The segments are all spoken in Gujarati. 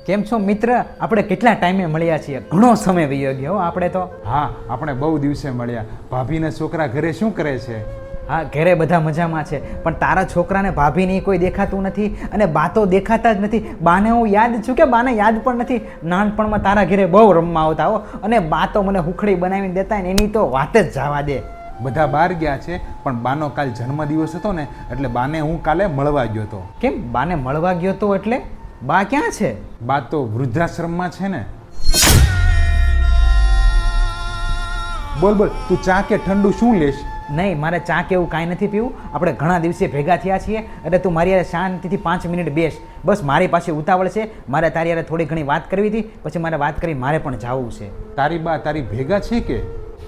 કેમ છો મિત્ર? આપણે કેટલા ટાઈમે મળ્યા છીએ, ઘણો સમય વયો ગયો આપણે તો. હા, આપણે બહુ દિવસે મળ્યા. ભાભીને છોકરા ઘરે શું કરે છે? હા, ઘરે બધા મજામાં છે, પણ તારા છોકરાને ભાભીની કોઈ દેખાતું નથી અને બા તો દેખાતા જ નથી. બાને હું યાદ છું કે બાને યાદ પણ નથી. નાનપણમાં તારા ઘરે બહુ રમવા આવતા હો, અને બા તો મને હુખડી બનાવીને દેતા ને એની તો વાત જ જવા દે. બધા બહાર ગયા છે, પણ બાનો કાલ જન્મદિવસ હતો ને એટલે બાને હું કાલે મળવા ગયો હતો. કેમ બાને મળવા ગયો તો? એટલે બા ક્યાં છે? બા તો વૃદ્ધાશ્રમમાં છે ને. બોલ બોલ, તું ચા કે ઠંડુ શું લેશ? નહીં, મારે ચા કે એવું કાંઈ નથી પીવું. આપણે ઘણા દિવસે ભેગા થયા છીએ એટલે તું મારી યારે શાંતિથી 5 મિનિટ બેસ. બસ મારી પાસે ઉતાવળ છે, મારે તારી યારે થોડી ઘણી વાત કરવી હતી, પછી મારે વાત કરી મારે પણ જવું છે. તારી બા તારી ભેગા છે કે?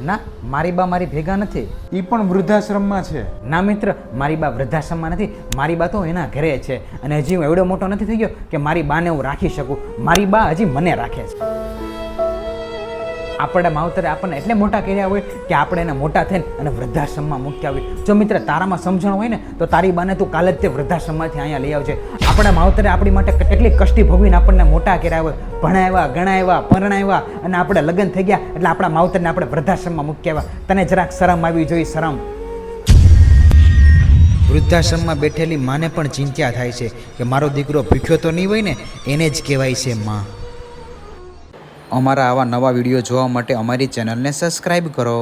ના, મારી બા મારી ભેગા નથી. એ પણ વૃદ્ધાશ્રમમાં છે? ના મિત્ર, મારી બા વૃદ્ધાશ્રમમાં નથી. મારી બા તો એના ઘરે છે, અને હજી હું એવડો મોટો નથી થઈ ગયો કે મારી બાને હું રાખી શકું. મારી બા હજી મને રાખે છે. આપણા માવતરે આપણને એટલે મોટા કર્યા હોય કે આપણે એને મોટા થઈને અને વૃદ્ધાશ્રમમાં મૂક્યા હોય. જો મિત્ર તારામાં સમજણ હોય ને તો તારી બાને તું કાલે જ તે વૃદ્ધાશ્રમમાંથી અહીંયા લઈ આવજે. આપણા માવતરે આપણી માટે કેટલી કષ્ટી ભોગવીને આપણને મોટા કર્યા હોય, ભણાવ્યા, ગણાવ્યા, પરણાવ્યા, અને આપણે લગ્ન થઈ ગયા એટલે આપણા માવતરને આપણે વૃદ્ધાશ્રમમાં મૂક્યા આવ્યા. તને જરાક શરમ આવી જોઈએ, શરમ. વૃદ્ધાશ્રમમાં બેઠેલી માને પણ ચિંતા થાય છે કે મારો દીકરો ભૂખ્યો તો નહીં હોય ને, એને જ કહેવાય છે માં. અમારા આવા નવા વિડીયો જોવા માટે અમારી ચેનલને સબસ્ક્રાઈબ કરો.